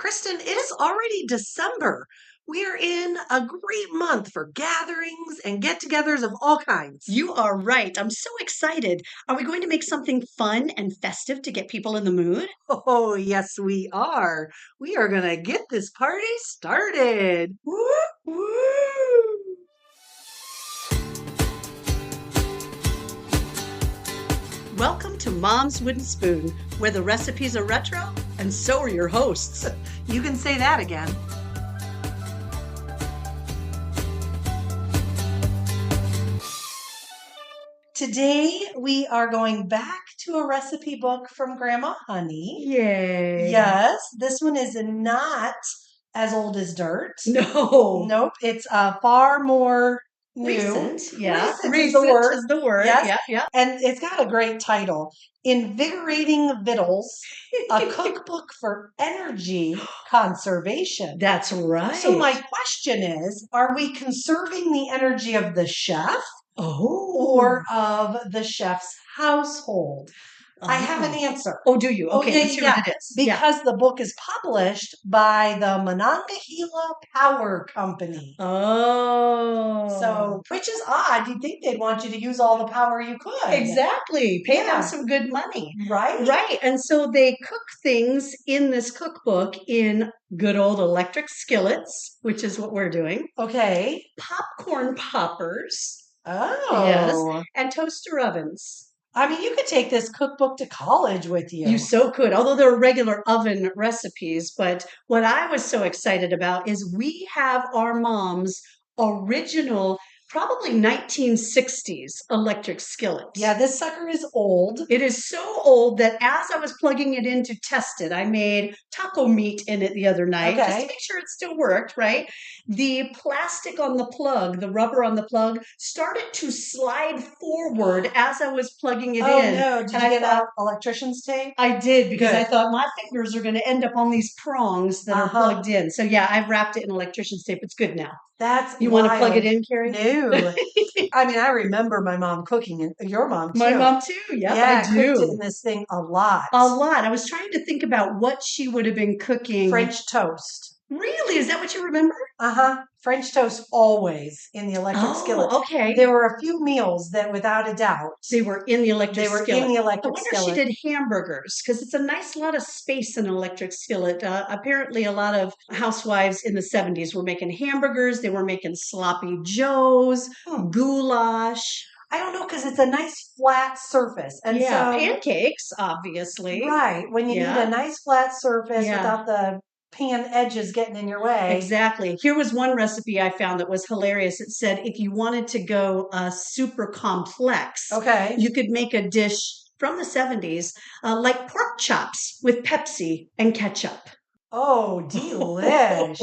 Kristen, it is already December. We are in a great month for gatherings and get togethers of all kinds. You are right. I'm so excited. Are we going to make something fun and festive to get people in the mood? Oh, yes, we are. We are going to get this party started. Woo, woo. Welcome to Mom's Wooden Spoon, where the recipes are retro and so are your hosts. You can say that again. Today, we are going back to a recipe book from Grandma Honey. Yay. Yes, this one is not as old as dirt. No. Nope, it's far more new. Recent. Yeah. Recent is the word. Is the word. Yes. Yeah. And it's got a great title. Invigorating Vittles, a cookbook for energy conservation. That's right. So my question is, are we conserving the energy of the chef or of the chef's household? I have an answer. Oh, do you? Okay, let's hear what it is. Because the book is published by the Monongahela Power Company. Oh. So, which is odd. You'd think they'd want you to use all the power you could. Exactly. Pay them Yeah. some good money. Right? Right. And so they cook things in this cookbook in good old electric skillets, which is what we're doing, Okay. popcorn poppers, Oh. yes, and toaster ovens. I mean, you could take this cookbook to college with you. You so could, although they're regular oven recipes. But what I was so excited about is we have our mom's original, probably 1960s electric skillet. Yeah, this sucker is old. It is so old that as I was plugging it in to test it, I made taco meat in it the other night just to make sure it still worked, right? The plastic on the plug, the rubber on the plug, started to slide forward as I was plugging it in. Oh, no. Did you get out electrician's tape? I did, because Good. I thought my fingers are going to end up on these prongs that are plugged in. So yeah, I've wrapped it in electrician's tape. It's good now. That's You want to plug it in, Carrie? No. I mean, I remember my mom cooking, and your mom too. My mom too. Yep, yeah, I do. Cooked it in this thing a lot. A lot. I was trying to think about what she would have been cooking. French toast. Really? Is that what you remember? French toast always in the electric skillet. Okay. There were a few meals that, without a doubt, they were in the electric skillet. I wonder if she did hamburgers, because it's a nice lot of space in an electric skillet. Apparently, a lot of housewives in the 70s were making hamburgers. They were making sloppy joes, goulash. I don't know, because it's a nice flat surface. And so pancakes, obviously. Right. When you need a nice flat surface without the pan edges getting in your way. Exactly. Here was one recipe I found that was hilarious. It said if you wanted to go super complex, you could make a dish from the 70s like pork chops with Pepsi and ketchup. Oh, delish.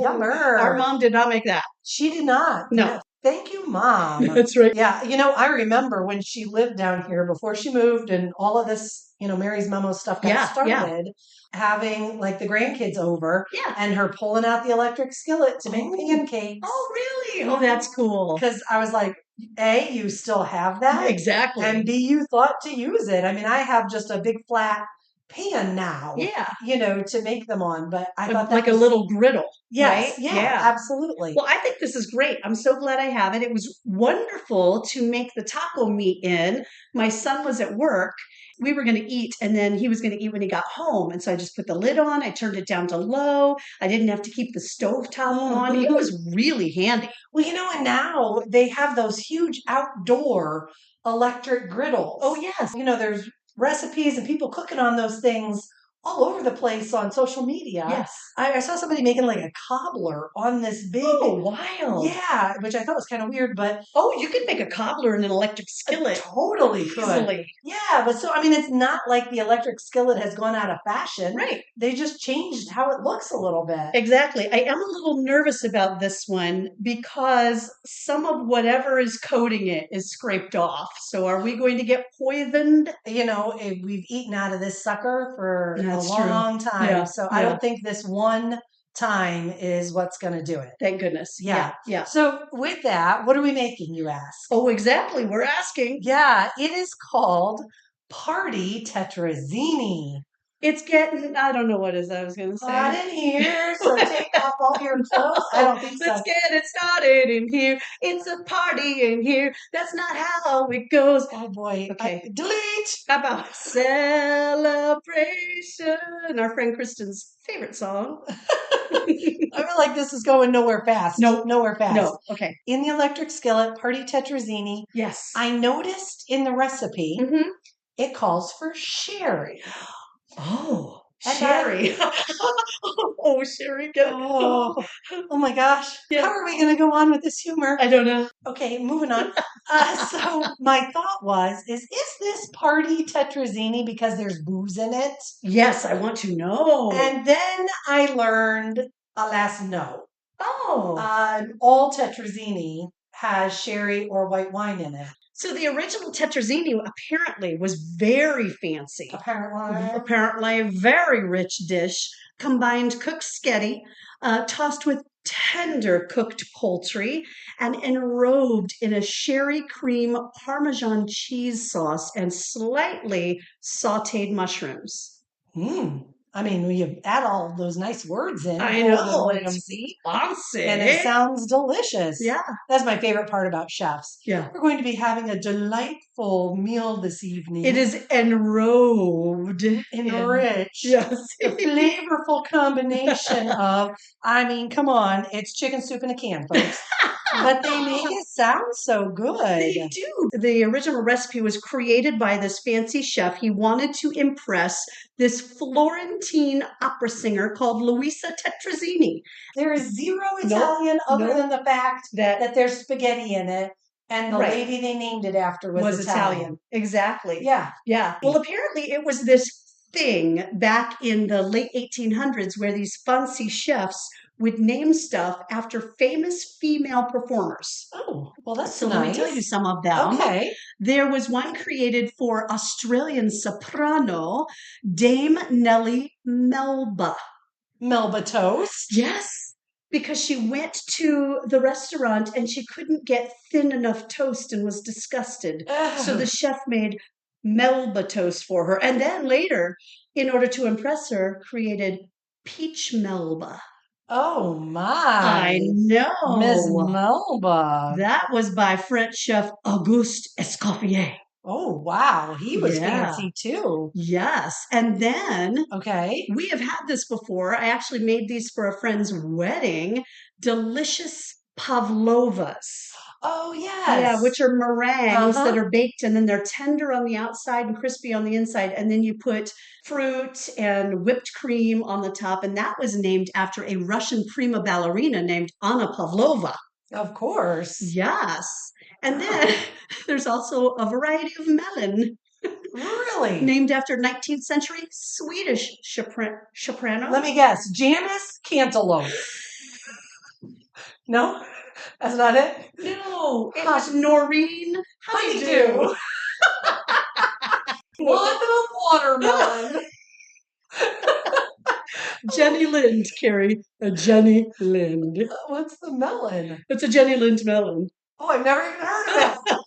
Yummer. Our mom did not make that. She did not. No. Thank you, Mom. That's right. Yeah. I remember when she lived down here before she moved and all of this, Mary's Memo stuff got started, having like the grandkids over and her pulling out the electric skillet to make pancakes. Oh, really? Oh, that's cool. Because I was like, A, you still have that? Exactly. And B, you thought to use it. I mean, I have just a big flat pan now, to make them on, but I thought that like a little griddle. Yes, right? Yeah, absolutely. Well, I think this is great. I'm so glad I have it. It was wonderful to make the taco meat in. My son was at work. We were going to eat, and then he was going to eat when he got home. And so I just put the lid on. I turned it down to low. I didn't have to keep the stovetop on. It was really handy. Well, and now they have those huge outdoor electric griddles. Oh, yes. There's recipes and people cooking on those things all over the place on social media. Yes. I saw somebody making like a cobbler on this big... Oh, wild. Yeah, which I thought was kind of weird, but... Oh, you could make a cobbler in an electric skillet. Totally could. Easily. Yeah, but so, it's not like the electric skillet has gone out of fashion. Right. They just changed how it looks a little bit. Exactly. I am a little nervous about this one because some of whatever is coating it is scraped off. So are we going to get poisoned? We've eaten out of this sucker for a That's long true. time. Yeah, so I don't think this one time is what's going to do it. Thank goodness. Yeah. Yeah. So with that, what are we making, you ask? Oh, exactly. We're asking. Yeah, it is called Party Tetrazzini. It's getting, I don't know what is I was going to say. Hot in here, so take off all your clothes. I don't think so. Let's get it started in here. It's a party in here. That's not how it goes. Oh boy. Okay. Delete. How about Celebration? Our friend Kristen's favorite song. I feel like this is going nowhere fast. No. Nowhere fast. No. Okay. In the electric skillet, party tetrazzini. Yes. I noticed in the recipe, it calls for sherry. Oh, And sherry. Oh, sherry. Oh my gosh. Yeah. How are we going to go on with this humor? I don't know. Okay, moving on. So my thought was, is this party tetrazzini because there's booze in it? Yes, I want to know. And then I learned, alas, no. Oh. All tetrazzini has sherry or white wine in it. So the original tetrazzini apparently was very fancy. Apparently a very rich dish, combined cooked sketty, tossed with tender cooked poultry, and enrobed in a sherry cream Parmesan cheese sauce and slightly sautéed mushrooms. I mean, you add all those nice words in. I know. It's fancy. And it sounds delicious. Yeah. That's my favorite part about chefs. Yeah. We're going to be having a delightful meal this evening. It is enrobed. Enriched. Yes. A flavorful combination of, I mean, come on, it's chicken soup in a can, folks. But they make it sound so good. They do. The original recipe was created by this fancy chef. He wanted to impress this Florentine opera singer called Luisa Tetrazzini. There is zero Italian other than the fact that there's spaghetti in it. And the lady they named it after was Italian. Exactly. Yeah. Yeah. Well, apparently it was this thing back in the late 1800s where these fancy chefs would name stuff after famous female performers. Oh, well, that's so nice. Let me tell you some of them. Okay. There was one created for Australian soprano, Dame Nellie Melba. Melba toast? Yes. Because she went to the restaurant and she couldn't get thin enough toast and was disgusted. Ugh. So the chef made Melba toast for her. And then later, in order to impress her, created Peach Melba. Oh my. I know. Miss Melba. That was by French chef Auguste Escoffier. Oh, wow. He was fancy too. Yes. And then we have had this before. I actually made these for a friend's wedding. Delicious pavlovas. Oh, yes. Yeah, which are meringues that are baked and then they're tender on the outside and crispy on the inside. And then you put fruit and whipped cream on the top. And that was named after a Russian prima ballerina named Anna Pavlova. Of course. Yes. And then there's also a variety of melon. Really? Named after 19th century Swedish soprano. Let me guess. Janice Cantaloupe. No? That's not it? No. It was Noreen Honeydew. Wanda Watermelon. Jenny Lind, Carrie. A Jenny Lind. What's the melon? It's a Jenny Lind melon. Oh, I've never even heard of it.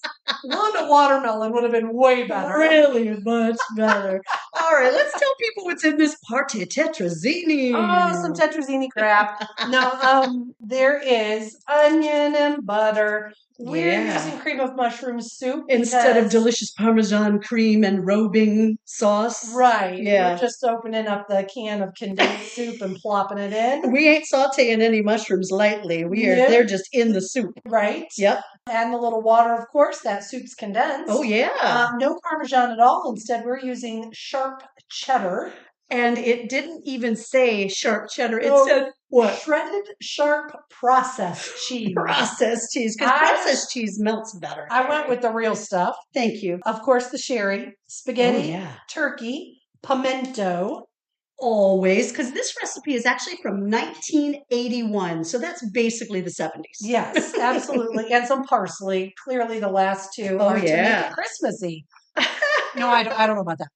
Wanda Watermelon would have been way better. Really much better. All right, let's tell people what's in this party tetrazzini. Oh, some tetrazzini crap. No, there is onion and butter. We're using cream of mushroom soup instead of delicious Parmesan cream and robing sauce. Right. Yeah. We're just opening up the can of condensed soup and plopping it in. We ain't sauteing any mushrooms lightly. They're just in the soup. Right. Yep. Add a little water, of course. That soup's condensed. Oh, yeah. No Parmesan at all. Instead, we're using sharp cheddar. And it didn't even say sharp cheddar. It said what? Shredded sharp processed cheese. Processed cheese. Because processed cheese melts better. I went with the real stuff. Thank you. Of course, the sherry, spaghetti, turkey, pimento. Always, because this recipe is actually from 1981. So that's basically the 70s. Yes, absolutely. And some parsley. Clearly the last two are to make it Christmassy. No, I don't know about that.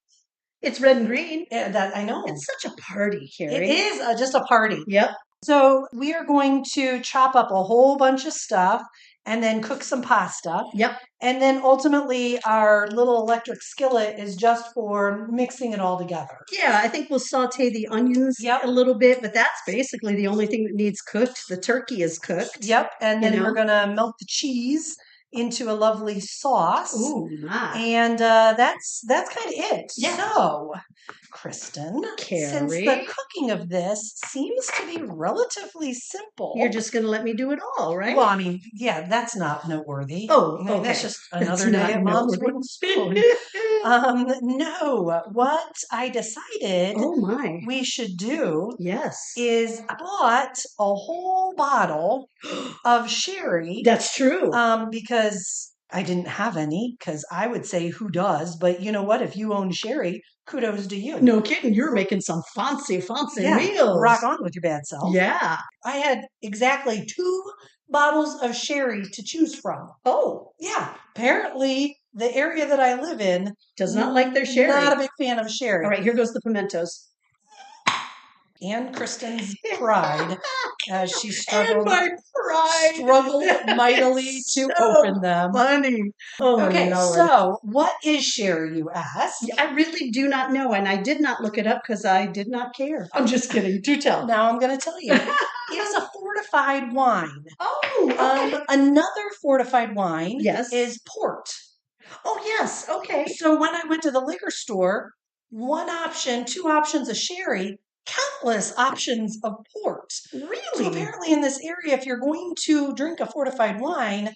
It's red and green. Yeah, that I know. It's such a party, Carrie. It is just a party. Yep. So we are going to chop up a whole bunch of stuff and then cook some pasta. Yep. And then ultimately our little electric skillet is just for mixing it all together. Yeah, I think we'll saute the onions a little bit, but that's basically the only thing that needs cooked. The turkey is cooked. Yep. And then we're going to melt the cheese into a lovely sauce. Ooh, my. And that's kind of it. Yeah. So, Kristen, Carrie, since the cooking of this seems to be relatively simple. You're just going to let me do it all, right? Well, I mean, yeah, that's not noteworthy. Oh, okay. That's just another day at Mom's Wooden Spoon. No, what I decided we should do is I bought a whole bottle of sherry. That's true. Because I didn't have any, because I would say who does, but you know what? If you own sherry, kudos to you. No kidding. You're making some fancy meals. Rock on with your bad self. Yeah. I had exactly 2 bottles of sherry to choose from. Oh. Yeah. Apparently, the area that I live in does not like their sherry. Not a big fan of sherry. All right, here goes the pimentos. And Kristen's pride as she struggled And mightily to open them. Funny. Oh, okay, Lord. So what is sherry, you ask? I really do not know, and I did not look it up because I did not care. I'm just kidding. Do tell. Now I'm going to tell you. It is a fortified wine. Oh, okay. Another fortified wine is port. Oh, yes. Okay. So when I went to the liquor store, 2 options of sherry, countless options of port. Really? So apparently in this area, if you're going to drink a fortified wine,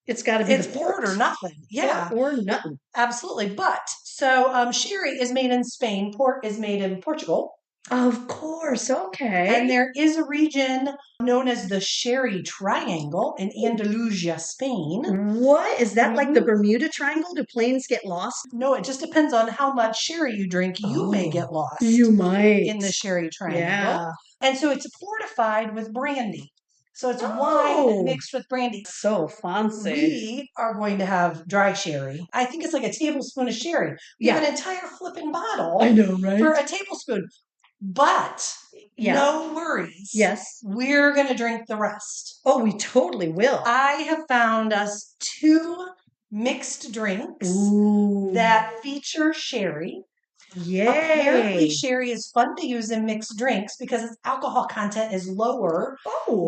it's got to be port or nothing. Yeah. Port or nothing. Absolutely. But so sherry is made in Spain. Port is made in Portugal. Of course. Okay. And there is a region known as the Sherry Triangle in Andalusia, Spain. What? Is that like the Bermuda Triangle? Do planes get lost? No, it just depends on how much sherry you drink. You may get lost. You might. In the Sherry Triangle. Yeah. And so it's fortified with brandy. So it's wine mixed with brandy. So fancy. We are going to have dry sherry. I think it's like a tablespoon of sherry. We have an entire flipping bottle. I know, right? For a tablespoon. But no worries. Yes. We're going to drink the rest. Oh, we totally will. I have found us 2 mixed drinks that feature sherry. Yay. Apparently, sherry is fun to use in mixed drinks because its alcohol content is lower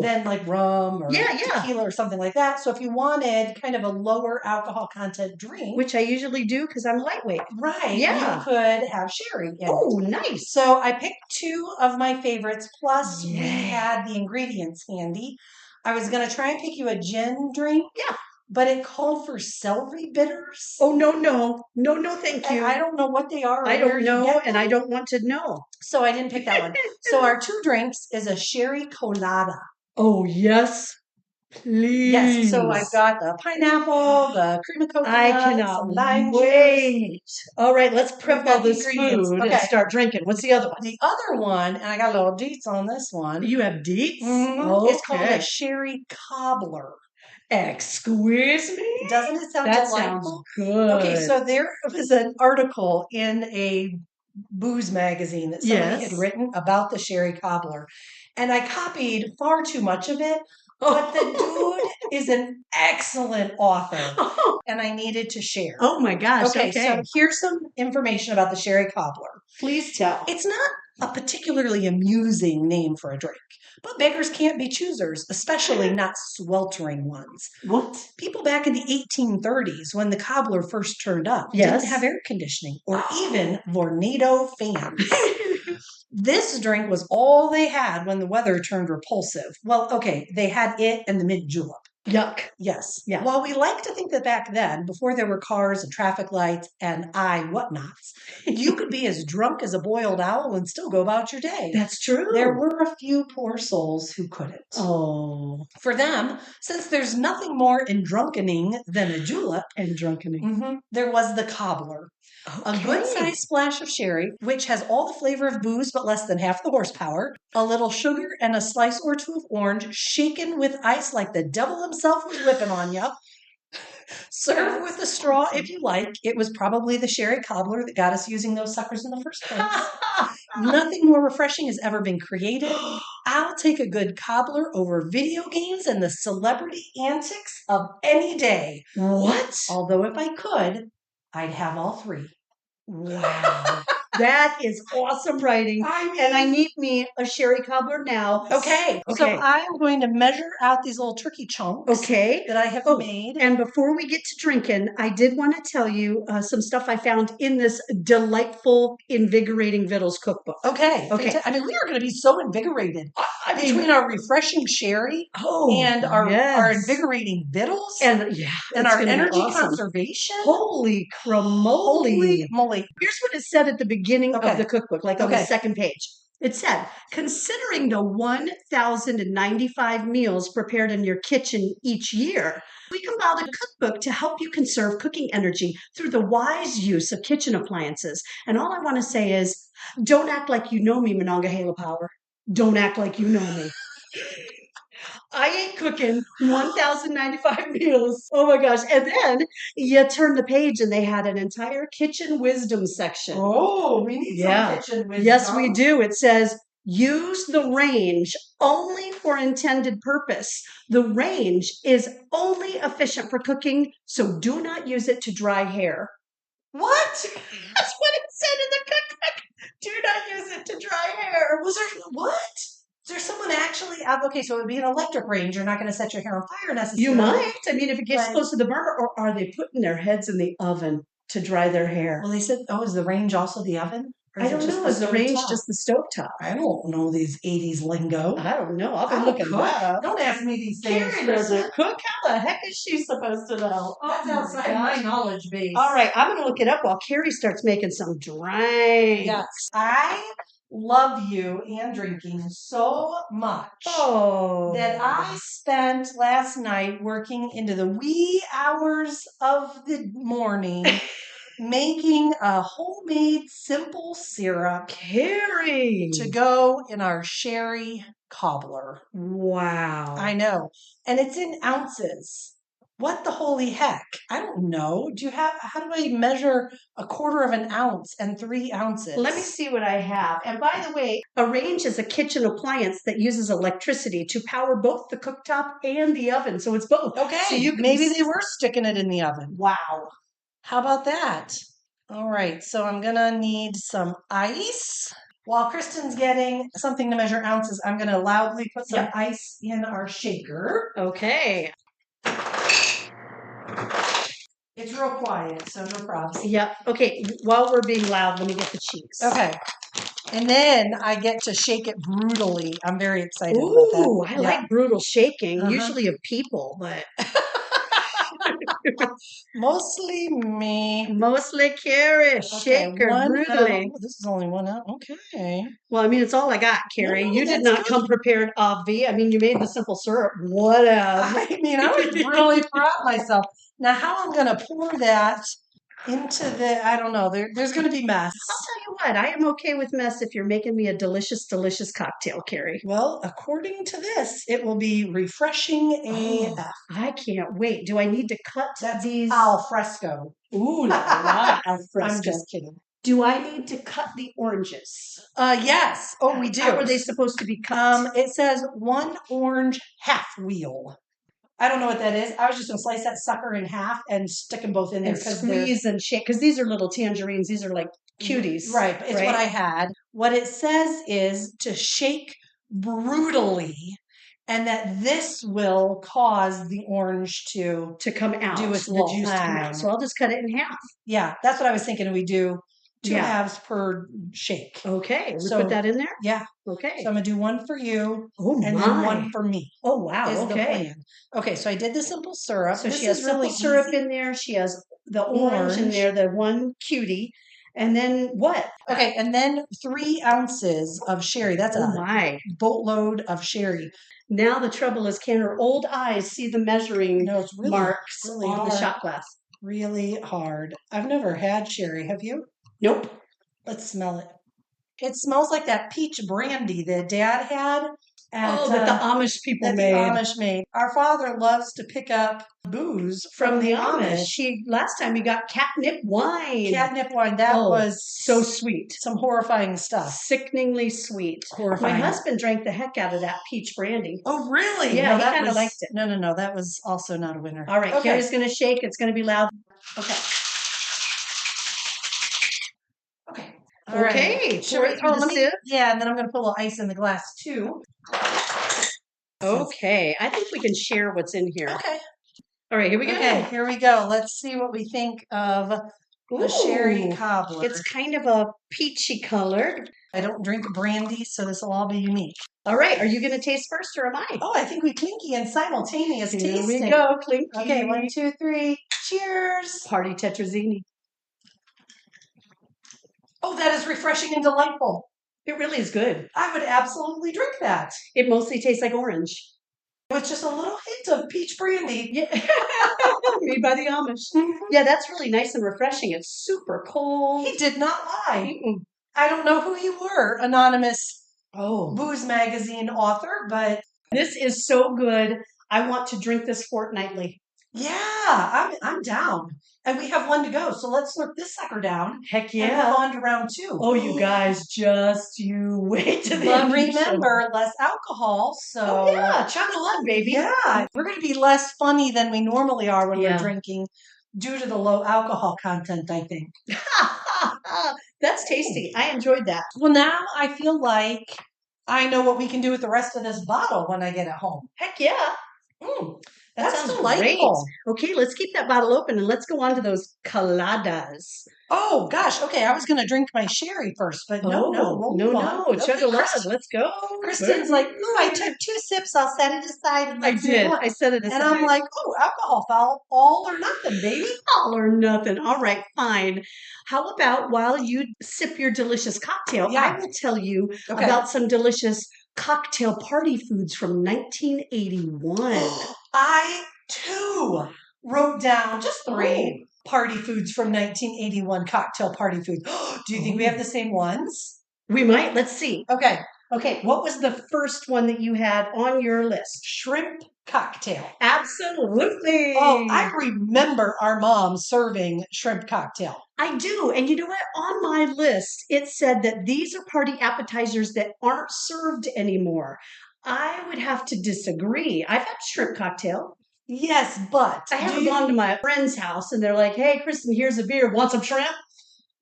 than like rum or tequila or something like that. So if you wanted kind of a lower alcohol content drink, which I usually do because I'm lightweight, you could have sherry in it. Nice. So I picked 2 of my favorites. Plus, we had the ingredients handy. I was going to try and pick you a gin drink. Yeah. But it called for celery bitters. Oh, no, thank you. I don't know what they are. I don't know, and I don't want to know. So I didn't pick that one. So our 2 drinks is a sherry colada. Oh, yes. Please. Yes, so I've got the pineapple, the cream of coconut, I cannot lime wait. Juice. All right, let's prep all this food and start drinking. What's the other one? The other one, and I got a little deets on this one. You have deets? Okay. It's called a sherry cobbler. Excuse me? Doesn't it sound delightful? Sounds good. Okay, so there was an article in a booze magazine that somebody had written about the sherry cobbler. And I copied far too much of it. But the dude is an excellent author. And I needed to share. Oh my gosh. Okay. So here's some information about the sherry cobbler. Please tell. It's not a particularly amusing name for a drink. But beggars can't be choosers, especially not sweltering ones. What? People back in the 1830s, when the cobbler first turned up, didn't have air conditioning or even Vornado fans. This drink was all they had when the weather turned repulsive. Well, okay, they had it and the mint julep. Yuck. Yes. Yeah. While we like to think that back then, before there were cars and traffic lights and whatnots, you could be as drunk as a boiled owl and still go about your day. That's true. There were a few poor souls who couldn't. Oh. For them, since there's nothing more endrunkening than a julep, there was the cobbler. Okay. A good-sized splash of sherry, which has all the flavor of booze but less than half the horsepower, a little sugar, and a slice or 2 of orange, shaken with ice like the devil himself was whipping on you. Serve with a straw if you like. It was probably the sherry cobbler that got us using those suckers in the first place. Nothing more refreshing has ever been created. I'll take a good cobbler over video games and the celebrity antics of any day. What? Although if I could, I'd have all three. Wow. That is awesome writing. And I need me a sherry cobbler now. Okay. So I'm going to measure out these little turkey chunks that I have made. And before we get to drinking, I did want to tell you some stuff I found in this delightful, invigorating Vittles cookbook. Okay. I mean, we are going to be so invigorated between our refreshing sherry and our invigorating Vittles and our energy conservation. Holy cramoly. Holy moly. Here's what it said at the beginning of the cookbook, like on the second page. It said, considering the 1,095 meals prepared in your kitchen each year, we compiled a cookbook to help you conserve cooking energy through the wise use of kitchen appliances. And all I want to say is, don't act like you know me, Monongahela Power. Don't act like you know me. I ain't cooking 1,095 meals. Oh my gosh. And then you turn the page and they had an entire kitchen wisdom section. Oh, we need some kitchen wisdom. Yes, we do. It says, use the range only for intended purpose. The range is only efficient for cooking, so do not use it to dry hair. What? That's what it said in the cookbook. Do not use it to dry hair. Was there what? Is there someone actually out? Okay, so it would be an electric range. You're not going to set your hair on fire necessarily. You might. I mean, if it gets close to the burner, or are they putting their heads in the oven to dry their hair? Well, they said, is the range also the oven? I don't know. Is the range just the stovetop? I don't know these 80s lingo. I don't know. I've been looking that up. Don't ask me these things. Carrie doesn't cook. How the heck is she supposed to know? That's outside my knowledge base. All right, I'm going to look it up while Carrie starts making some drinks. Yes. I love you and drinking so much that I spent last night working into the wee hours of the morning making a homemade simple syrup, Carrie, to go in our sherry cobbler. Wow. I know. And it's in ounces. What the holy heck? I don't know. How do I measure a quarter of an ounce and 3 ounces? Let me see what I have. And by the way, a range is a kitchen appliance that uses electricity to power both the cooktop and the oven. So it's both. Okay. So maybe they were sticking it in the oven. Wow. How about that? All right. So I'm going to need some ice. While Kristen's getting something to measure ounces, I'm going to loudly put some ice in our shaker. Okay. It's real quiet, so no problems. Yep. Okay. While we're being loud, let me get the cheese. Okay. And then I get to shake it brutally. I'm very excited about that. Ooh, I like brutal shaking, usually of people, but... Mostly me. Mostly Carrie. Shake her brutally. This is only 1 ounce. Okay. Well, I mean, it's all I got, Carrie. You did not come prepared, Avi. I mean, you made the simple syrup. Whatever. I mean, I was really proud of myself. Now, how I'm going to pour that into I don't know. There's going to be mess. I'll tell you what. I am okay with mess if you're making me a delicious, delicious cocktail, Carrie. Well, according to this, it will be refreshing AF. I can't wait. Do I need to cut these? Al fresco. Ooh, la, al fresco. I'm just kidding. Do I need to cut the oranges? Yes. Oh, we do. How are they supposed to be cut? It says 1 orange half wheel. I don't know what that is. I was just going to slice that sucker in half and stick them both in there. And squeeze and shake. Because these are little tangerines. These are like cuties. Right. It's what I had. What it says is to shake brutally, and that this will cause the orange to come out. Do its the juice to come out. So I'll just cut it in half. Yeah. That's what I was thinking. We do 2 halves per shake. Okay. We put that in there? Yeah. Okay. So I'm going to do 1 for you then 1 for me. Oh, wow. Is the plan. Okay. So I did the simple syrup. So she has simple syrup in there. She has the orange in there, the 1 cutie. And then what? Okay. And then 3 ounces of sherry. That's a boatload of sherry. Now the trouble is, can her old eyes see the measuring marks on the shot glass? Really hard. I've never had sherry. Have you? Nope. Let's smell it. It smells like that peach brandy that Dad had that the Amish people that made. the Amish made. Our father loves to pick up booze from the Amish. Last time he got catnip wine. Catnip wine. That was so sweet. Some horrifying stuff. Sickeningly sweet. Horrifying. My husband drank the heck out of that peach brandy. Oh, really? Yeah, he kind of liked it. No. That was also not a winner. All right, Carrie's going to shake. It's going to be loud. Okay. All right. Should we throw the sieve? Yeah, and then I'm going to put a little ice in the glass too. Okay. I think we can share what's in here. Okay. All right, here we go. Okay, here we go. Let's see what we think of the sherry cobbler. It's kind of a peachy colored. I don't drink brandy, so this will all be unique. All right, are you going to taste first or am I? Oh, I think we clinky and simultaneous tasting. Here we go, clinky. Okay, 1, 2, 3. Cheers. Party tetrazzini. Oh, that is refreshing and delightful. It really is good. I would absolutely drink that. It mostly tastes like orange. With just a little hint of peach brandy. Yeah. Made by the Amish. Yeah, that's really nice and refreshing. It's super cold. He did not lie. I don't know who you were, anonymous booze magazine author, but this is so good. I want to drink this fortnightly. Yeah, I'm down. And we have one to go, so let's slurp this sucker down. Heck yeah. And move on to round 2. Oh, you guys, just you wait to the end. But remember, less alcohol, so... Oh, yeah, chug along, baby. Yeah, we're going to be less funny than we normally are when we're drinking due to the low alcohol content, I think. That's tasty. I enjoyed that. Well, now I feel like I know what we can do with the rest of this bottle when I get it home. Heck yeah. That sounds delightful. Great. Okay, let's keep that bottle open and let's go on to those coladas. Oh, gosh. Okay, I was going to drink my sherry first, but no. Chug a lug. Let's go. Kristen's like, I took 2 sips. I'll set it aside. I did. I set it aside. And I'm like, alcohol foul. All or nothing, baby. All or nothing. All right, fine. How about while you sip your delicious cocktail, I will tell you about some delicious cocktail party foods from 1981. I, too, wrote down just 3 party foods from 1981, cocktail party foods. Do you think we have the same ones? We might. Let's see. Okay. What was the first one that you had on your list? Shrimp cocktail. Absolutely. Oh, I remember our mom serving shrimp cocktail. I do. And you know what? On my list, it said that these are party appetizers that aren't served anymore. I would have to disagree. I've had shrimp cocktail. Yes, but I haven't gone to my friend's house and they're like, hey, Kristen, here's a beer. Want some shrimp?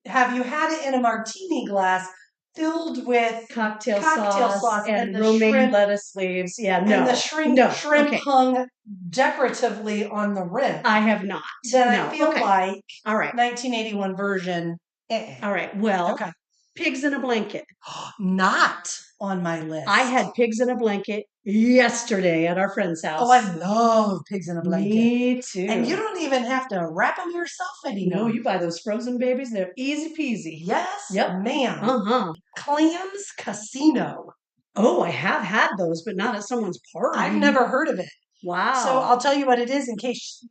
Have you had it in a martini glass filled with cocktail sauce and romaine shrimp, lettuce leaves? Yeah, no. And the shrimp hung decoratively on the rim. I have not. Then I feel like all right, 1981 version. All right, well, pigs in a blanket. Not on my list. I had pigs in a blanket yesterday at our friend's house. Oh, I love pigs in a blanket. Me too. And you don't even have to wrap them yourself anymore. No, you buy those frozen babies. They're easy peasy. Yes, ma'am. Clams Casino. Oh, I have had those, but not at someone's party. I've never heard of it. Wow. So I'll tell you what it is in case...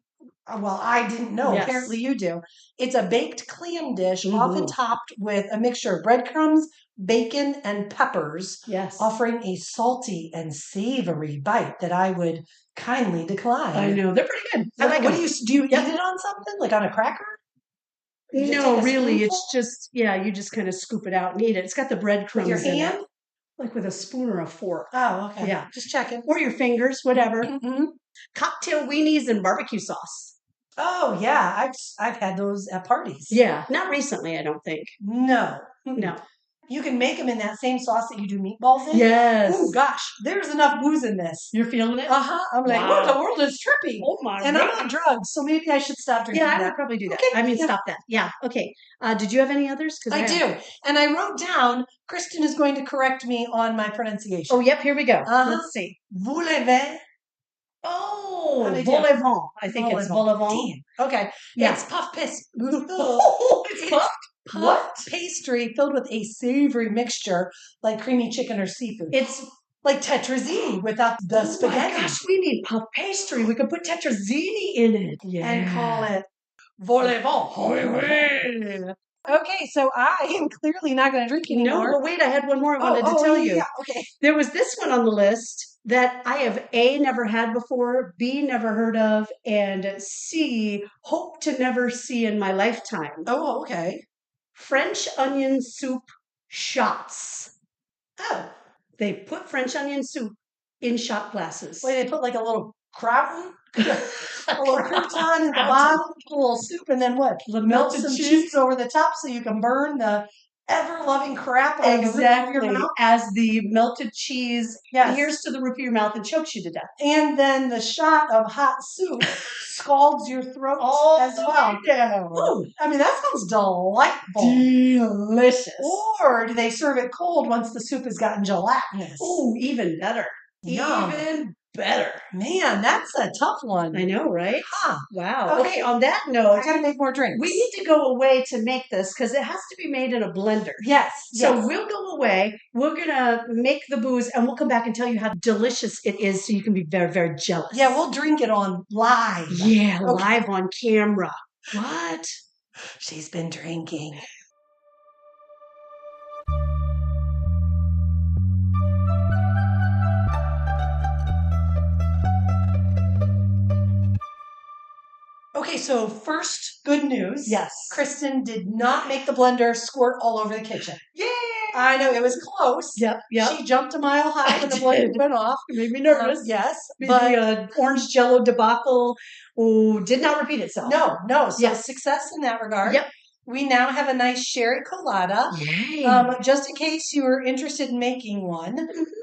Well, I didn't know. Yes. Apparently you do. It's a baked clam dish, often topped with a mixture of breadcrumbs, bacon, and peppers, offering a salty and savory bite that I would kindly decline. I know. They're pretty good. I like them. Do you eat it on something? Like on a cracker? No, really. It's just, you just kind of scoop it out and eat it. It's got the breadcrumbs with your hand? In it. Like with a spoon or a fork. Oh, okay. Yeah. Just checking. Or your fingers, whatever. Cocktail weenies and barbecue sauce. Oh, yeah. I've had those at parties. Yeah. Not recently, I don't think. No. You can make them in that same sauce that you do meatballs in. Yes. Oh, gosh. There's enough booze in this. You're feeling it? I'm like, wow. The world is trippy. Oh, my God. And I'm on drugs, so maybe I should stop drinking that. Yeah, I would probably do that. Stop that. Yeah. Okay. Did you have any others? I do. And I wrote down, Kristen is going to correct me on my pronunciation. Oh, yep. Here we go. Let's see. Voulez-vous? Oh, vol-au-vent. I think it's vol-au-vent. Okay. Yeah. It's puff pastry. It's puff pastry filled with a savory mixture like creamy chicken or seafood. It's like tetrazzini without the spaghetti. Oh my gosh, we need puff pastry. We could put tetrazzini in it. And call it vol-au-vent. Okay, so I am clearly not going to drink anymore. No, but wait, I had one more I wanted to tell you. Yeah, okay. There was this one on the list that I have A, never had before, B, never heard of, and C, hope to never see in my lifetime. Oh, okay. French onion soup shots. Oh. They put French onion soup in shot glasses. Wait, they put like a little crouton? A little crouton in the bottom, a little soup, and then what? Melt some cheese over the top so you can burn the ever-loving crap out of the roof of your mouth. As the melted cheese adheres to the roof of your mouth and chokes you to death. And then the shot of hot soup scalds your throat as well. Ooh, I mean, that sounds delightful. Delicious. Or do they serve it cold once the soup has gotten gelatinous? Oh, even better. Yum. Even better. Man, that's a tough one. I know, right? Huh. Wow. Okay, on that note, I gotta make more drinks. We need to go away to make this because it has to be made in a blender. Yes. So we'll go away. We're going to make the booze and we'll come back and tell you how delicious it is so you can be very, very jealous. Yeah, we'll drink it on live. Yeah, live on camera. What? She's been drinking. Okay, so first good news. Yes. Kristen did not make the blender squirt all over the kitchen. Yay! I know, it was close. Yep. She jumped a mile high when the blender went off. It made me nervous. Yes. But the orange jello debacle did not repeat itself. No. So success in that regard. Yep. We now have a nice sherry colada. Yay. Just in case you were interested in making one,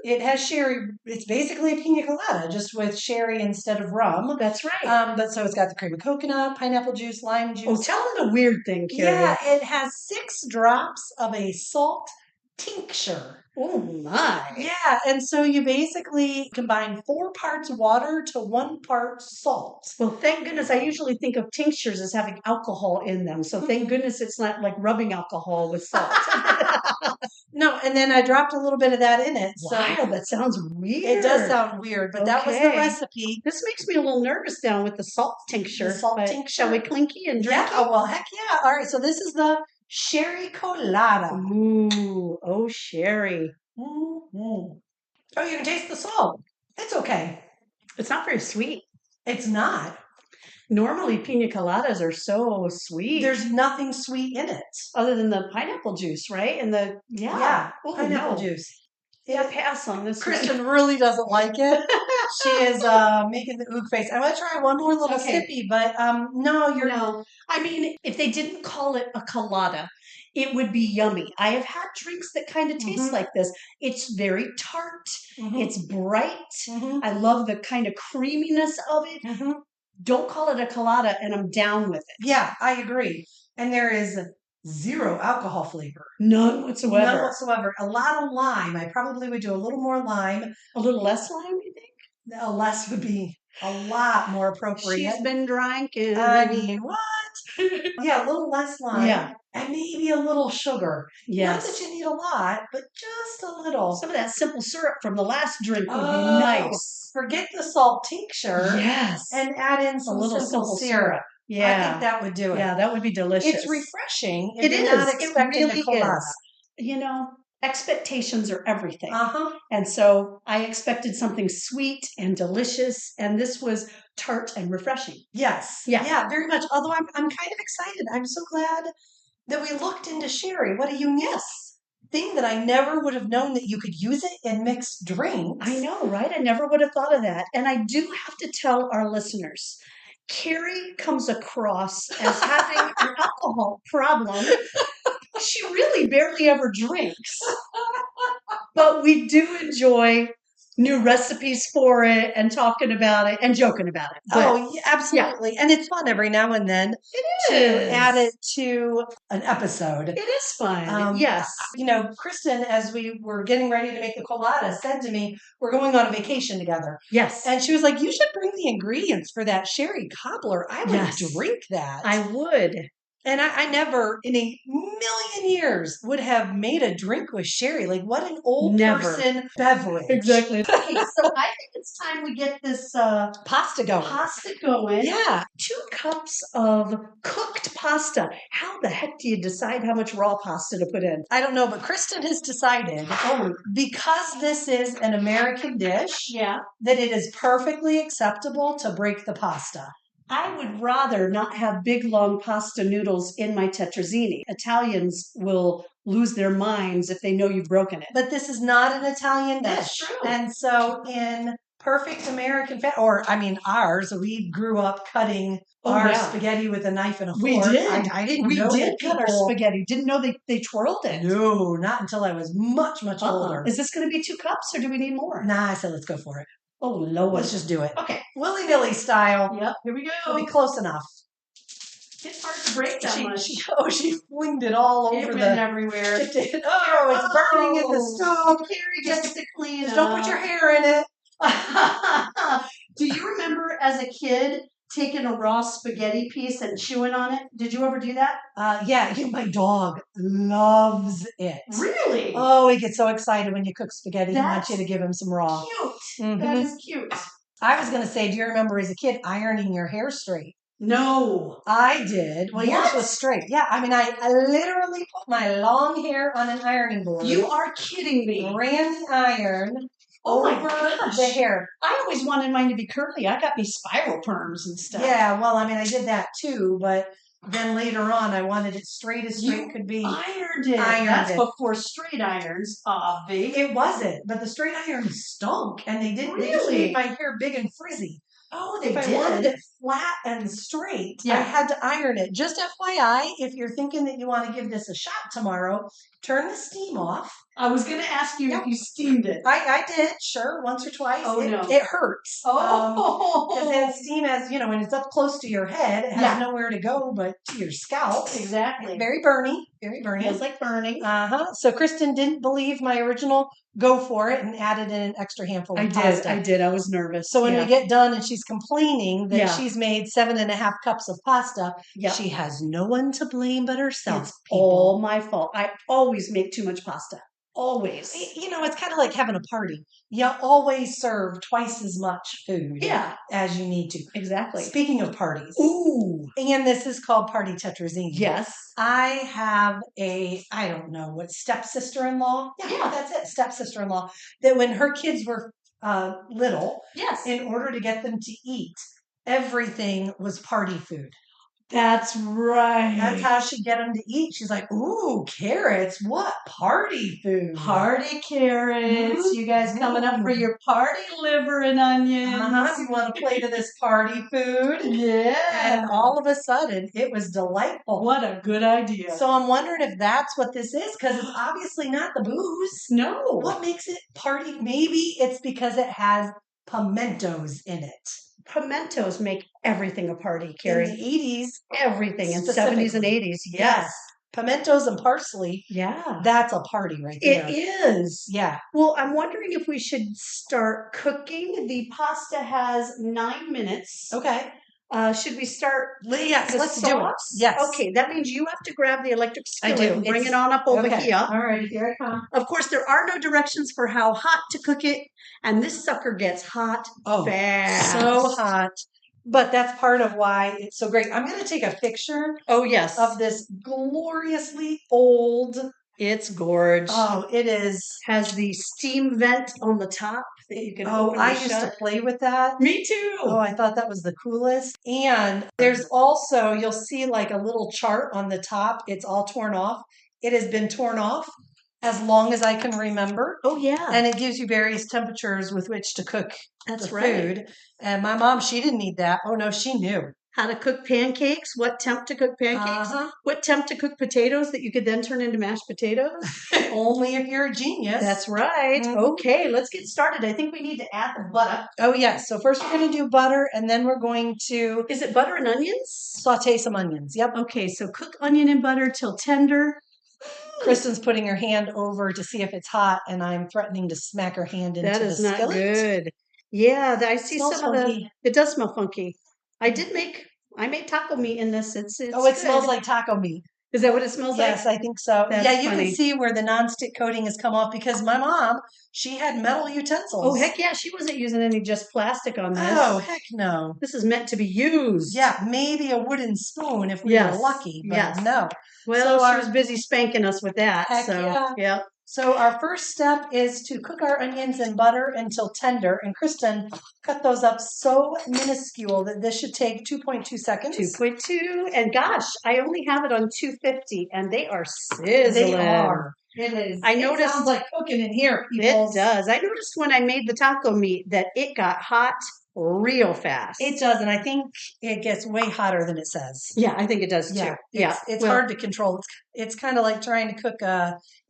it has sherry. It's basically a pina colada, just with sherry instead of rum. That's right. But so it's got the cream of coconut, pineapple juice, lime juice. Oh, tell them the weird thing, Carrie. Yeah, it has 6 drops of a salt tincture. Oh my. Yeah, and so you basically combine 4 parts water to 1 part salt. Well, thank goodness. I usually think of tinctures as having alcohol in them. So thank goodness it's not like rubbing alcohol with salt. No, and then I dropped a little bit of that in it. Wow, so that sounds weird. It does sound weird, but that was the recipe. This makes me a little nervous now with the salt tincture. The salt tincture. Shall we clinky and drink it? Oh, well, heck yeah. All right, so this is the sherry colada. Ooh, oh, sherry. Mm-hmm. Oh, you can taste the salt. It's okay. It's not very sweet. It's not. Normally, pina coladas are so sweet. There's nothing sweet in it. Other than the pineapple juice, right? And the, pineapple juice. Yeah, pass on this. Kristen really doesn't like it. She is making the oog face. I'm going to try one more little sippy, but no. I mean, if they didn't call it a colada, it would be yummy. I have had drinks that kind of taste like this. It's very tart. It's bright. I love the kind of creaminess of it. Don't call it a colada, and I'm down with it. Yeah, I agree. And there is 0 alcohol flavor. None whatsoever. None whatsoever. A lot of lime. I probably would do a little more lime. A little less lime, you think? A less would be a lot more appropriate. She's been drinking. I mean, what? Yeah, a little less lime. Yeah. And maybe a little sugar. Yes. Not that you need a lot, but just a little. Some of that simple syrup from the last drink would be nice. Forget the salt tincture. Yes. And add in some simple syrup. Yeah. I think that would do it. Yeah, that would be delicious. It's refreshing. It is. Not expecting it really is. You know, expectations are everything. And so I expected something sweet and delicious, and this was tart and refreshing. Yes. Yeah, very much. Although I'm kind of excited. I'm so glad that we looked into sherry. What a unique thing that I never would have known that you could use it in mixed drinks. I know, right? I never would have thought of that. And I do have to tell our listeners, Carrie comes across as having an alcohol problem. She really barely ever drinks. But we do enjoy new recipes for it and talking about it and joking about it. But, absolutely. Yeah. And it's fun every now and then to add it to an episode. It is fun. Yes. You know, Kristen, as we were getting ready to make the colada, said to me, we're going on a vacation together. Yes. And she was like, you should bring the ingredients for that sherry cobbler. I would drink that. I would. And I never in a million years would have made a drink with sherry. Like, what an old person beverage. Exactly. Okay, so I think it's time we get this pasta going. Yeah. 2 cups of cooked pasta. How the heck do you decide how much raw pasta to put in? I don't know, but Kristen has decided, because this is an American dish, that it is perfectly acceptable to break the pasta. I would rather not have big, long pasta noodles in my tetrazzini. Italians will lose their minds if they know you've broken it. But this is not an Italian dish. That's true. And so in perfect American ours, we grew up cutting our spaghetti with a knife and a fork. We did. I didn't we know did that cut our spaghetti. Didn't know they twirled it. No, not until I was much, much older. Is this going to be 2 cups or do we need more? Nah, I said let's go for it. Oh, Lord. Let's just do it. Okay. Willy-nilly style. Yep, here we go. It'll be close enough. It's hard to break that much. She flinged it all over it went everywhere. It did. Oh, it's burning in the stove. Carrie gets to clean up. Don't put your hair in it. Do you remember as a kid taking a raw spaghetti piece and chewing on it? Did you ever do that? Yeah, my dog loves it. Really? Oh, he gets so excited when you cook spaghetti. He wants you to give him some raw. Cute. Mm-hmm. That is cute. I was going to say, do you remember as a kid ironing your hair straight? No. I did. Well, yours was straight. Yeah, I literally put my long hair on an ironing board. You are kidding me. Ran the iron over the hair. I always wanted mine to be curly. I got me spiral perms and stuff. Yeah, well, I did that too, but then later on I wanted it straight as straight could be. Ironed it. That's before straight irons, obvi. It wasn't, but the straight iron stunk, and they didn't. They just made my hair big and frizzy. Oh, they did. If I wanted it flat and straight, I had to iron it. Just FYI, if you're thinking that you want to give this a shot tomorrow, turn the steam off. I was going to ask you if you steamed it. I did, sure, once or twice. Oh, no. It hurts. Because then steam has, when it's up close to your head, it has nowhere to go but to your scalp. Exactly. Very burny. Very burny. Feels like burning. So Kristen didn't believe my original go for it and added in an extra handful of pasta. I did. I was nervous. So when we get done and she's complaining that she's made 7.5 cups of pasta, she has no one to blame but herself. It's all my fault. I always make too much pasta. Always. It's kind of like having a party. You always serve twice as much food as you need to. Exactly. Speaking of parties. Ooh. And this is called Party Tetrazzini. Yes. I have I don't know what, stepsister-in-law? Yeah, that's it. Stepsister-in-law. That when her kids were little, in order to get them to eat, everything was party food. That's right. That's how she'd get them to eat. She's like, ooh, carrots. What? Party food. Party carrots. Mm-hmm. You guys coming up for your party liver and onions. You want to plate of this party food? Yeah. And all of a sudden, it was delightful. What a good idea. So I'm wondering if that's what this is, because it's obviously not the booze. No. What makes it party? Maybe it's because it has pimentos in it. Pimentos make everything a party, Carrie. In the 80s. Everything. In 70s and 80s. Yes. Pimentos and parsley. Yeah. That's a party right there. It is. Yeah. Well, I'm wondering if we should start cooking. The pasta has 9 minutes. Okay. Should we start? Yes, let's do it. Yes. Okay, that means you have to grab the electric skillet and bring it on up over here. All right, here I come. Of course, there are no directions for how hot to cook it, and this sucker gets hot fast. So hot. But that's part of why it's so great. I'm going to take a picture. Oh, yes. Of this gloriously old. It's gorge. Oh, it is. Has the steam vent on the top that you can open I used to play with that. Me too. Oh, I thought that was the coolest. And there's also, you'll see like a little chart on the top. It's all torn off. It has been torn off as long as I can remember. Oh, yeah. And it gives you various temperatures with which to cook the food. And my mom, she didn't need that. Oh, no, she knew. How to cook pancakes, what temp to cook pancakes, what temp to cook potatoes that you could then turn into mashed potatoes. Only if you're a genius. That's right. Mm-hmm. Okay, let's get started. I think we need to add the butter. Oh, yes. So first we're going to do butter, and then we're going to... Is it butter and onions? Saute some onions. Yep. Okay, so cook onion and butter till tender. Kristen's putting her hand over to see if it's hot, and I'm threatening to smack her hand into the skillet. That is not good. Yeah, I see some of the... It does smell funky. I did make I made taco meat in this. It's it good. smells like taco meat. Is that what it smells like? Yes, I think so. That's yeah, you funny. can see where the nonstick coating has come off because my mom, she had metal utensils. Oh, heck yeah. She wasn't using any just plastic on this. Oh, heck no. This is meant to be used. Yeah, maybe a wooden spoon if we were lucky, but no. Well, she was busy spanking us with that. Heck so, yeah. So our first step is to cook our onions in butter until tender. And Kristen cut those up so minuscule that this should take 2.2 seconds. 2.2. And gosh, I only have it on 250 and they are sizzling. They are. It is. I noticed, it sounds like cooking in here, people. It does. I noticed when I made the taco meat that it got hot real fast. It does, and I think it gets way hotter than it says. Yeah, I think it does too. It's hard to control. It's kind of like trying to cook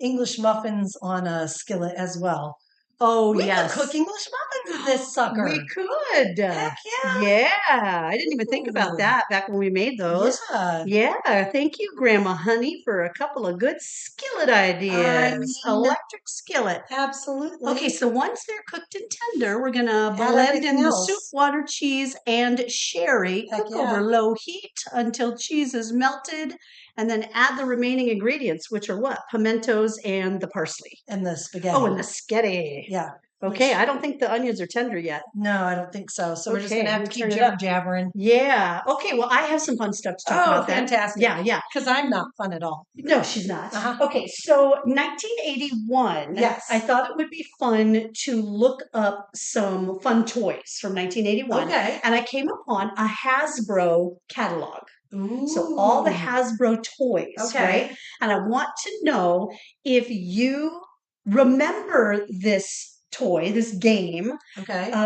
English muffins on a skillet as well. Oh, we could cook English muffins in this sucker. We could. Heck yeah. Yeah. I didn't even think about that back when we made those. Yeah. Thank you, Grandma Honey, for a couple of good skillet ideas. Electric skillet. Absolutely. Okay, so once they're cooked and tender, we're going to blend in the soup, water, cheese, and sherry. Cook over low heat until cheese is melted. And then add the remaining ingredients, which are what? Pimentos and the parsley. And the spaghetti. Oh, and the spaghetti. Yeah. Okay, I don't think the onions are tender yet. No, I don't think so. So we're just going to have to keep jibber-jabbering. Yeah. Okay, well, I have some fun stuff to talk about. Oh, fantastic. Yeah. Because I'm not fun at all. No, she's not. Okay, so 1981. Yes. I thought it would be fun to look up some fun toys from 1981. Okay. And I came upon a Hasbro catalog. Ooh. So all the Hasbro toys, right? And I want to know if you remember this toy, this game,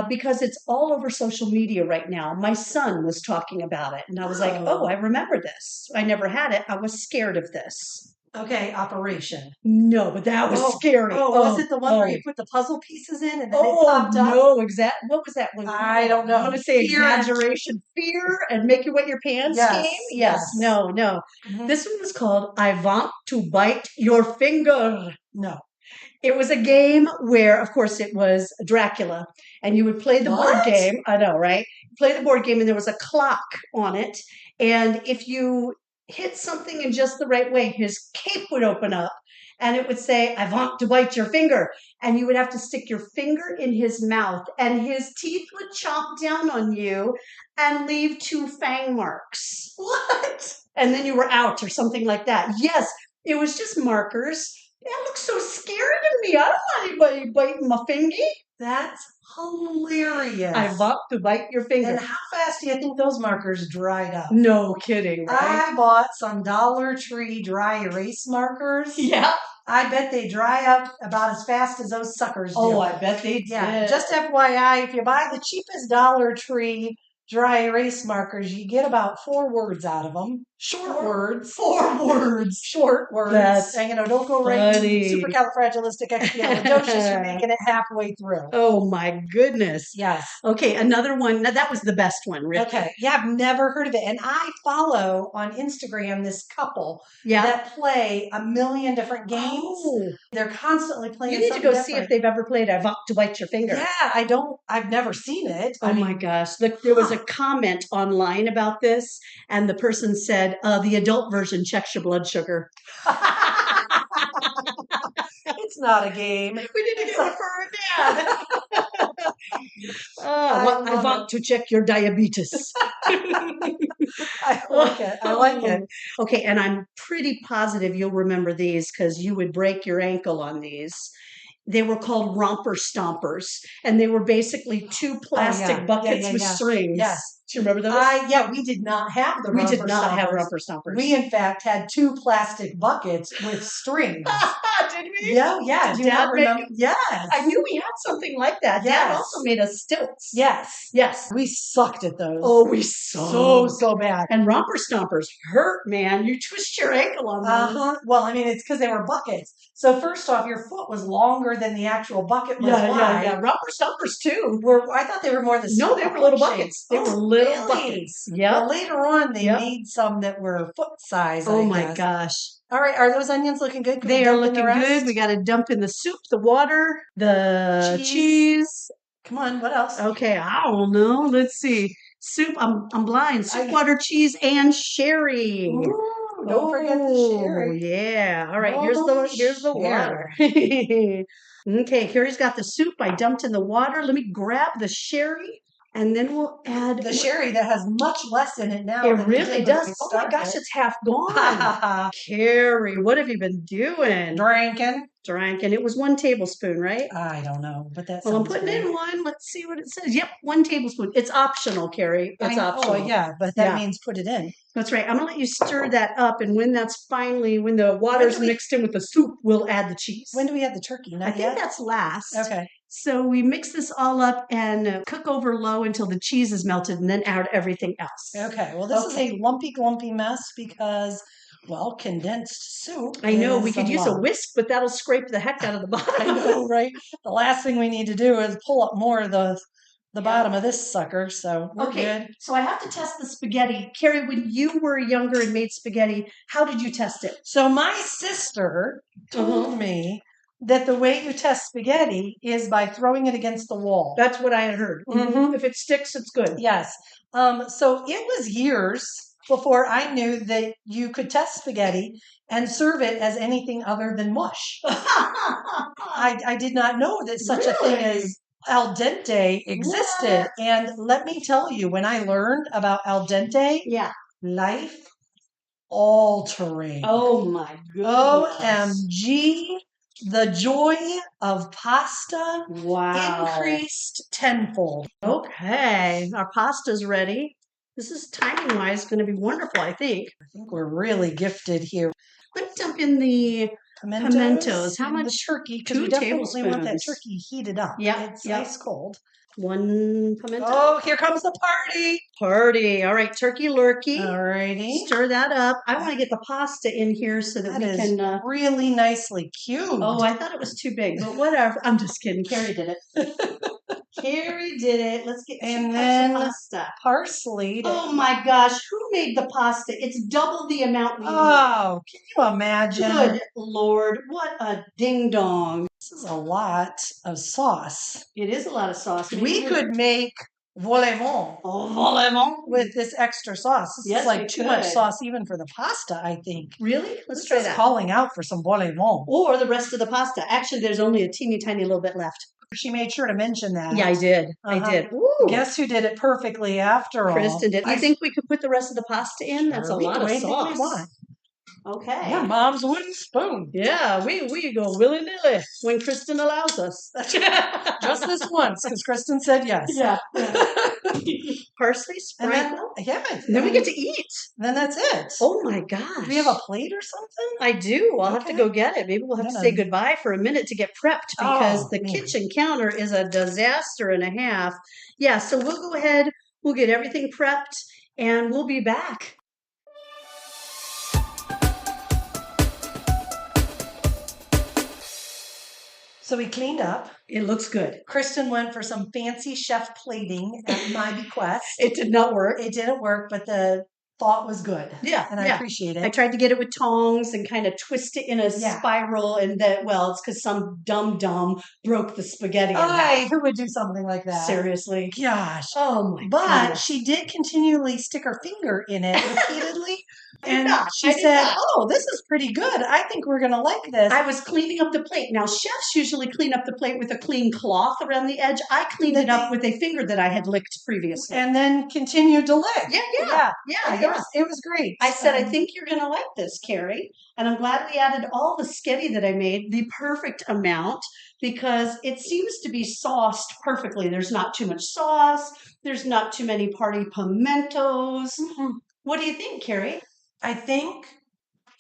because it's all over social media right now. My son was talking about it, and I was like, oh, I remember this. I never had it. I was scared of this. Okay, Operation. No, but that was scary. Was it the one where you put the puzzle pieces in and then it popped up? No, exactly. What was that one? I don't know. I'm going to say exaggeration, fear, and make you wet your pants game? Yes. No. This one was called I Want to Bite Your Finger. No. It was a game where, of course, it was Dracula, and you would play the board game. I know, right? Play the board game, and there was a clock on it, and if you hit something in just the right way, his cape would open up and it would say, I want to bite your finger. And you would have to stick your finger in his mouth and his teeth would chomp down on you and leave 2 fang marks. What? And then you were out or something like that. Yes, it was just markers. That looks so scary to me. I don't want anybody biting my finger. That's hilarious. I want to bite your finger. And how fast do you think those markers dried up? No kidding, right? I bought some Dollar Tree dry erase markers. Yeah. I bet they dry up about as fast as those suckers do. Oh, I bet they did. Yeah. Just FYI, if you buy the cheapest Dollar Tree dry erase markers, you get about 4 words out of them. Short words. 4 words. Short words. That's don't go right to supercalifragilisticexpialidocious. You're making it halfway through. Oh my goodness. Yes. Okay, another one. Now that was the best one, really. Okay. Yeah, I've never heard of it. And I follow on Instagram this couple that play a million different games. Oh. They're constantly playing. You need to go see if they've ever played I Want to Bite Your Finger. Yeah, I've never seen it. Oh my gosh. There was a comment online about this, and the person said, the adult version checks your blood sugar. It's not a game. We need to get one for our dad. I want to check your diabetes. I like it. Okay, and I'm pretty positive you'll remember these because you would break your ankle on these. They were called romper stompers, and they were basically 2 plastic buckets with strings. Yes. Do you remember those? We did not have the romper stompers. We did not have romper stompers. We, in fact, had 2 plastic buckets with strings. Did we? Yeah. Did Dad remember? Yes. I knew we had something like that. Yes. Dad also made us stilts. Yes. We sucked at those. Oh, we sucked. So bad. And romper stompers hurt, man. You twist your ankle on those. Well, I mean, it's because they were buckets. So first off, your foot was longer than the actual bucket was wide. Yeah. Romper stompers, too. I thought they were more the No, they were little buckets. They were little buckets. Yeah. Well, later on, they made some that were foot size. Oh, my gosh. All right. Are those onions looking good? They are looking good. We got to dump in the soup, the water, the cheese. Come on. What else? Okay. I don't know. Let's see. soup. I'm blind. Soup, water, cheese, and sherry. Ooh, don't forget the sherry. Yeah. All right. Here's the water. Okay, Carrie's got the soup. I dumped in the water. Let me grab the sherry. And then we'll add the sherry that has much less in it now. It really does. Oh my gosh, it's half gone. Carrie, what have you been doing? Drinking. It was 1 tablespoon, right? I don't know, but that's. Well, I'm putting in 1. Let's see what it says. Yep, 1 tablespoon. It's optional, Carrie. It's optional. Oh yeah, but that means put it in. That's right. I'm gonna let you stir that up, and when the water's mixed in with the soup, we'll add the cheese. When do we add the turkey? I think that's last. Okay. So we mix this all up and cook over low until the cheese is melted, and then add everything else. Okay. Well, this is a lumpy, glumpy mess because, well, condensed soup. I know we could use a whisk, but that'll scrape the heck out of the bottom. I know, right? The last thing we need to do is pull up more of the bottom of this sucker. So we're good. So I have to test the spaghetti. Carrie, when you were younger and made spaghetti, how did you test it? So my sister told me that the way you test spaghetti is by throwing it against the wall. That's what I had heard. Mm-hmm. If it sticks, it's good. Yes. So it was years before I knew that you could test spaghetti and serve it as anything other than mush. I did not know that such a thing as al dente existed. What? And let me tell you, when I learned about al dente, life altering. Oh my goodness. OMG. The joy of pasta increased tenfold. Okay, our pasta's ready. This is timing-wise going to be wonderful, I think. I think we're really gifted here. Let's dump in the pimentos. How much? The turkey, because 2 we definitely tablespoons. Want that turkey heated up. Yeah, it's ice cold. 1 pimento. Oh, here comes the party. All right, turkey lurkey. All righty. Stir that up. I want to get the pasta in here so that we can... really nicely cubed. Oh, I thought it was too big, but whatever. I'm just kidding. Carrie did it. Carrie did it. Let's get 2 cups of pasta. Parsley. Oh my gosh, who made the pasta? It's double the amount we need. Oh, can you imagine? Good Lord, what a ding dong. This is a lot of sauce. It is a lot of sauce. We could make vol-au-vent. Vol-au-vent? With this extra sauce. This is like too much sauce even for the pasta, I think. Really? Let's try that. Calling out for some vol-au-vent. Or the rest of the pasta. Actually, there's only a teeny tiny little bit left. She made sure to mention that. Yeah, I did. I did. Ooh. Guess who did it perfectly after all? Kristen did. I think we could put the rest of the pasta in. That's a lot of sauce. Okay. Yeah, Mom's wooden spoon. Yeah, we go willy-nilly when Kristen allows us. Just this once, because Kristen said yes. Yeah. Parsley, sprinkle. Then we get to eat. Then that's it. Oh my gosh. Do we have a plate or something? I do. I'll have to go get it. Maybe we'll have to say goodbye for a minute to get prepped because the kitchen counter is a disaster and a half. Yeah, so we'll go ahead. We'll get everything prepped and we'll be back. So we cleaned up. It looks good. Kristen went for some fancy chef plating at my bequest. It did not work. It didn't work, but the thought was good. Yeah. And I appreciate it. I tried to get it with tongs and kind of twist it in a spiral. And it's because some dumb broke the spaghetti in half. Who would do something like that? Seriously. Gosh. Oh my But goodness. she did continually stick her finger in it repeatedly. And she said, this is pretty good. I think we're going to like this. I was cleaning up the plate. Now, chefs usually clean up the plate with a clean cloth around the edge. I cleaned it up with a finger that I had licked previously. And then continued to lick. Yeah. It was great. I said, I think you're going to like this, Carrie. And I'm glad we added all the spaghetti that I made, the perfect amount, because it seems to be sauced perfectly. There's not too much sauce. There's not too many party pimentos. Mm-hmm. What do you think, Carrie? I think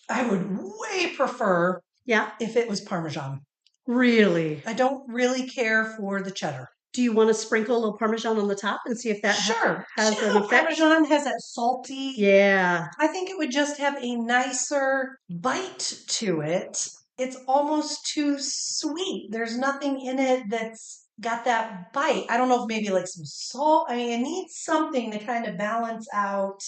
I would way prefer if it was Parmesan. Really? I don't really care for the cheddar. Do you want to sprinkle a little Parmesan on the top and see if that has an effect? Parmesan has that salty. Yeah. I think it would just have a nicer bite to it. It's almost too sweet. There's nothing in it that's got that bite. I don't know if maybe like some salt. I mean, it needs something to kind of balance out.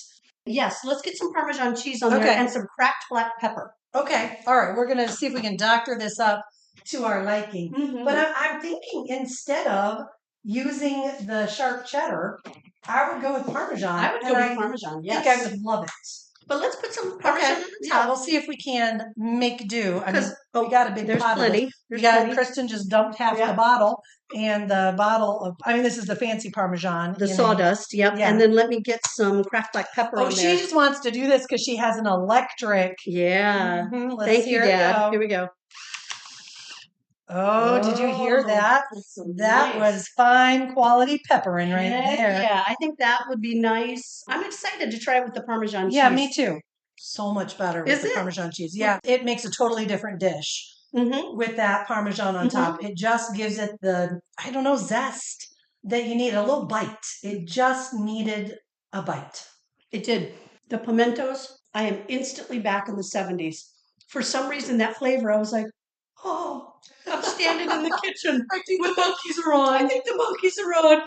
Yes, let's get some Parmesan cheese on there and some cracked black pepper. Okay. All right. We're going to see if we can doctor this up to our liking. Mm-hmm. But I'm thinking instead of using the sharp cheddar, I would go with Parmesan. I would go with Parmesan, yes. I think I would love it. But let's put some Parmesan on the top. Yeah, we'll see if we can make do. I mean, we got a big pot plenty. of this. Kristen just dumped half the bottle, and the bottle of, this is the fancy Parmesan. The sawdust, yep. Yeah. And then let me get some cracked black pepper on there. She just wants to do this because she has an electric. Yeah. Thank you, Dad. Here we go. Oh, did you hear that? That was fine quality peppering right there. Yeah, I think that would be nice. I'm excited to try it with the Parmesan cheese. Yeah, me too. So much better with the Parmesan cheese. Yeah, it makes a totally different dish with that Parmesan on top. It just gives it the, zest that you need, a little bite. It just needed a bite. It did. The pimentos, I am instantly back in the 70s. For some reason, that flavor, I was like, oh, I'm standing in the kitchen. I think the monkeys are on. I think the monkeys are on.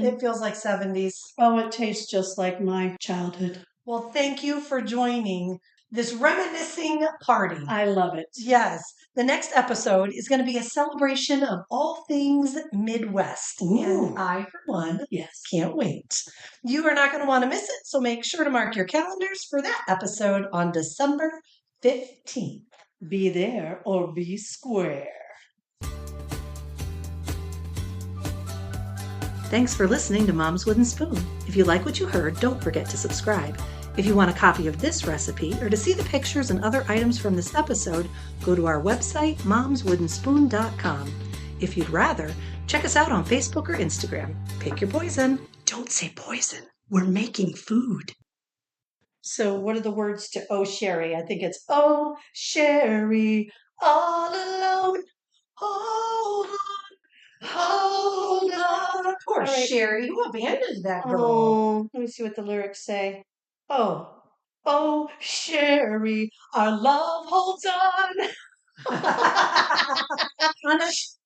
It feels like 70s. Oh, it tastes just like my childhood. Well, thank you for joining this reminiscing party. I love it. Yes. The next episode is going to be a celebration of all things Midwest. Ooh. And I, for one, can't wait. You are not going to want to miss it, so make sure to mark your calendars for that episode on December 15th. Be there or be square. Thanks for listening to Mom's Wooden Spoon. If you like what you heard, don't forget to subscribe. If you want a copy of this recipe or to see the pictures and other items from this episode, go to our website, momswoodenspoon.com. If you'd rather, check us out on Facebook or Instagram. Pick your poison. Don't say poison. We're making food. So what are the words to Oh Sherry? I think it's Oh Sherry, all alone. Hold on, hold on. Poor Sherry, who abandoned that girl? Oh, let me see what the lyrics say. Oh Sherry, our love holds on.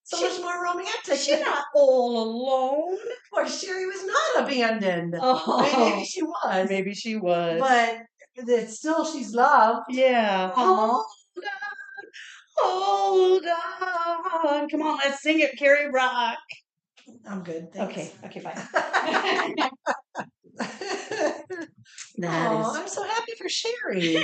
So much more romantic. She's not all alone. Poor Sherry was not abandoned. Oh, maybe she was. Maybe she was. But it's still, she's loved. Yeah. Hold on. Come on, let's sing it, Carrie Rock. I'm good. Thanks. Okay, bye. I'm so happy for Sherry.